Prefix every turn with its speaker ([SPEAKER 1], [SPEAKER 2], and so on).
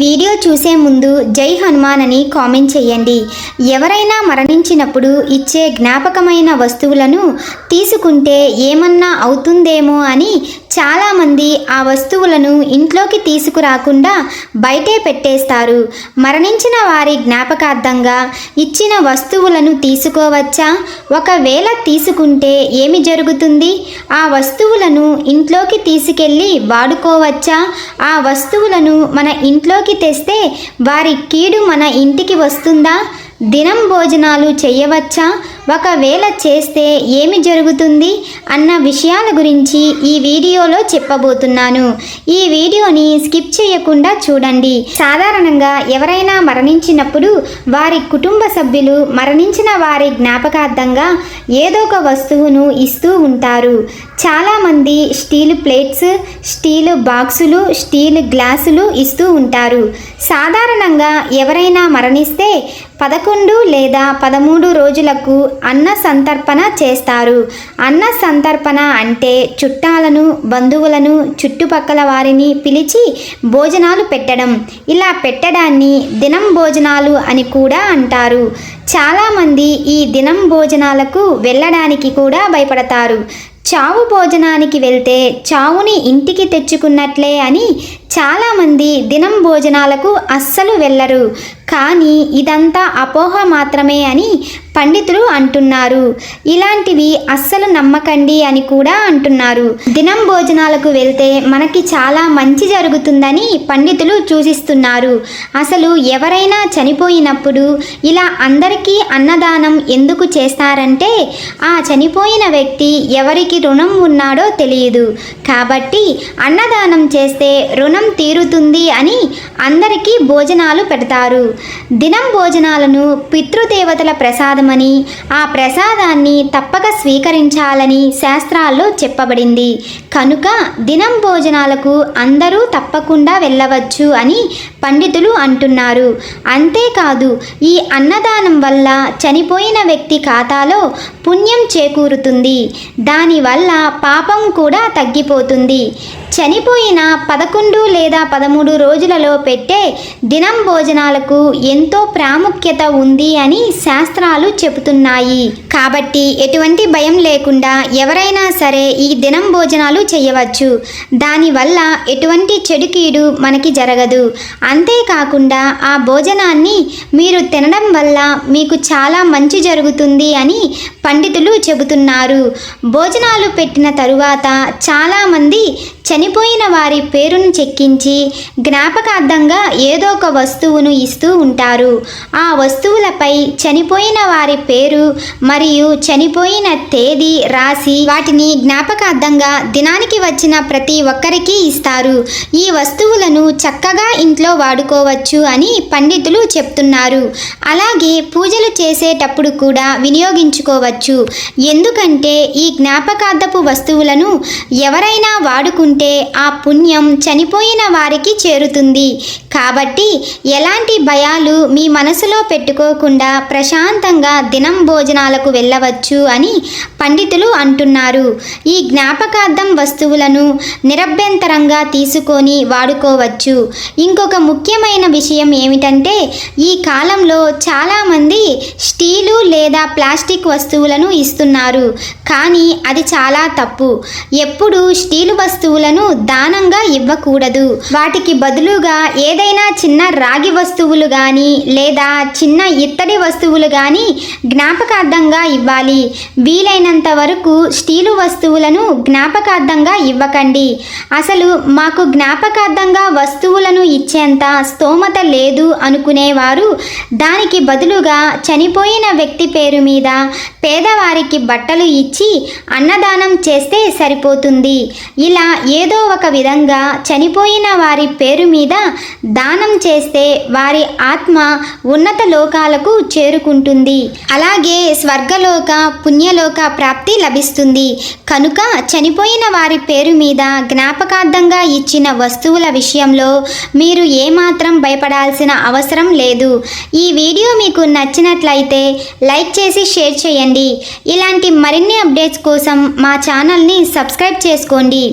[SPEAKER 1] Video చూసే ముందు జై హనుమాన్ అని కామెంట్ చేయండి. ఎవరైనా మరణించినప్పుడు ఇచ్చే జ్ఞాపకమైన వస్తువులను తీసుకుంటే ఏమన్నా అవుతుందేమో అని చాలామంది ఆ వస్తువులను ఇంట్లోకి తీసుకురాకుండా బయటే పెట్టేస్తారు. మరణించిన వారి జ్ఞాపకార్థంగా ఇచ్చిన వస్తువులను తీసుకోవచ్చా? ఒకవేళ తీసుకుంటే ఏమి జరుగుతుంది? ఆ వస్తువులను ఇంట్లోకి తీసుకెళ్ళి వాడుకోవచ్చా? ఆ వస్తువులను మన ఇంట్లోకి తెస్తే వారి కీడు మన ఇంటికి వస్తుందా? దినం భోజనాలు చేయవచ్చా? ఒకవేళ చేస్తే ఏమి జరుగుతుంది అన్న విషయాల గురించి ఈ వీడియోలో చెప్పబోతున్నాను. ఈ వీడియోని స్కిప్ చేయకుండా చూడండి. సాధారణంగా ఎవరైనా మరణించినప్పుడు వారి కుటుంబ సభ్యులు మరణించిన వారి జ్ఞాపకార్థంగా ఏదో ఒక వస్తువును ఇస్తూ ఉంటారు. చాలామంది స్టీల్ ప్లేట్స్, స్టీల్ బాక్సులు, స్టీల్ గ్లాసులు ఇస్తూ ఉంటారు. సాధారణంగా ఎవరైనా మరణిస్తే 11 లేదా 13 రోజులకు అన్న సంతర్పణ చేస్తారు. అన్న సంతర్పణ అంటే చుట్టాలను, బంధువులను, చుట్టుపక్కల వారిని పిలిచి భోజనాలు పెట్టడం. ఇలా పెట్టడాన్ని దినం భోజనాలు అని కూడా అంటారు. చాలామంది ఈ దినం భోజనాలకు వెళ్ళడానికి కూడా భయపడతారు. చావు భోజనానికి వెళ్తే చావుని ఇంటికి తెచ్చుకున్నట్లే అని చాలామంది దినం భోజనాలకు అస్సలు వెళ్ళరు. కానీ ఇదంతా అపోహ మాత్రమే అని పండితులు అంటున్నారు. ఇలాంటివి అస్సలు నమ్మకండి అని కూడా అంటున్నారు. దినం భోజనాలకు వెళ్తే మనకి చాలా మంచి జరుగుతుందని పండితులు సూచిస్తున్నారు. అసలు ఎవరైనా చనిపోయినప్పుడు ఇలా అందరికీ అన్నదానం ఎందుకు చేస్తారంటే ఆ చనిపోయిన వ్యక్తి ఎవరికి రుణం ఉన్నాడో తెలియదు. కాబట్టి అన్నదానం చేస్తే రుణం తీరుతుంది అని అందరికీ భోజనాలు పెడతారు. దినం భోజనాలను పితృదేవతల ప్రసాదమని, ఆ ప్రసాదాన్ని తప్పక స్వీకరించాలని శాస్త్రాల్లో చెప్పబడింది. కనుక దినం భోజనాలకు అందరూ తప్పకుండా వెళ్ళవచ్చు అని పండితులు అంటున్నారు. అంతేకాదు ఈ అన్నదానం వల్ల చనిపోయిన వ్యక్తి ఖాతాలో పుణ్యం చేకూరుతుంది. దానివల్ల పాపం కూడా తగ్గిపోతుంది. చనిపోయిన 11 లేదా 13 రోజులలో పెట్టే దినం భోజనాలకు ఎంతో ప్రాముఖ్యత ఉంది అని శాస్త్రాలు చెబుతున్నాయి. కాబట్టి ఎటువంటి భయం లేకుండా ఎవరైనా సరే ఈ దినం భోజనాలు చేయవచ్చు. దానివల్ల ఎటువంటి చెడుకీడు మనకి జరగదు. అంతేకాకుండా ఆ భోజనాన్ని మీరు తినడం వల్ల మీకు చాలా మంచి జరుగుతుంది అని పండితులు చెబుతున్నారు. భోజనాలు పెట్టిన తరువాత చాలామంది చనిపోయిన వారి పేరును చెక్కించి జ్ఞాపకార్థంగా ఏదో ఒక వస్తువును ఇస్తూ ఉంటారు. ఆ వస్తువులపై చనిపోయిన వారి పేరు మరియు చనిపోయిన తేదీ రాసి వాటిని జ్ఞాపకార్థంగా దినానికి వచ్చిన ప్రతి ఒక్కరికి ఇస్తారు. ఈ వస్తువులను చక్కగా ఇంట్లో వాడుకోవచ్చు అని పండితులు చెప్తున్నారు. అలాగే పూజలు చేసేటప్పుడు కూడా వినియోగించుకోవచ్చు. ఎందుకంటే ఈ జ్ఞాపకార్థపు వస్తువులను ఎవరైనా వాడుకుంటే ఆ పుణ్యం చనిపోయిన వారికి చేరుతుంది. కాబట్టి ఎలాంటి భయాలు మీ మనసులో పెట్టుకోకుండా ప్రశాంతంగా దినం భోజనాలకు వెళ్ళవచ్చు అని పండితులు అంటున్నారు. ఈ జ్ఞాపకార్థం వస్తువులను నిరభ్యంతరంగా తీసుకొని వాడుకోవచ్చు. ఇంకొక ముఖ్యమైన విషయం ఏమిటంటే ఈ కాలంలో చాలామంది స్టీలు లేదా ప్లాస్టిక్ వస్తువులను ఇస్తున్నారు. కానీ అది చాలా తప్పు. ఎప్పుడు స్టీలు వస్తువులను దానంగా ఇవ్వకూడదు. వాటికి బదులుగా ఏదైనా చిన్న రాగి వస్తువులు కానీ లేదా చిన్న ఇత్తడి వస్తువులు కానీ జ్ఞాపకార్థంగా ఇవ్వాలి. వీలైనంత వరకు స్టీలు వస్తువులను జ్ఞాపకార్థంగా ఇవ్వకండి. అసలు మాకు జ్ఞాపకార్థంగా వస్తువులను ఇచ్చేంత స్తోమత లేదు అనుకునేవారు దానికి బదులుగా చనిపోయిన వ్యక్తి పేరు మీద పేదవారికి బట్టలు ఇచ్చి అన్నదానం చేస్తే సరిపోతుంది. ఇలా ఏదో ఒక విధంగా చనిపోయిన వారి పేరు మీద దానం చేస్తే వారి ఆత్మ ఉన్నత లోకాలకు చేరుకుంటుంది. అలాగే స్వర్గలోక, పుణ్యలోక ప్రాప్తి లభిస్తుంది. కనుక చనిపోయిన వారి పేరు మీద జ్ఞాపకార్థంగా ఇచ్చిన వస్తువుల విషయంలో మీరు ఏమాత్రం భయపడాల్సిన అవసరం లేదు. ఈ వీడియో మీకు నచ్చినట్లయితే లైక్ చేసి షేర్ చేయండి. ఇలాంటి మరిన్ని అప్డేట్స్ కోసం మా ఛానల్ని సబ్స్క్రైబ్ చేసుకోండి.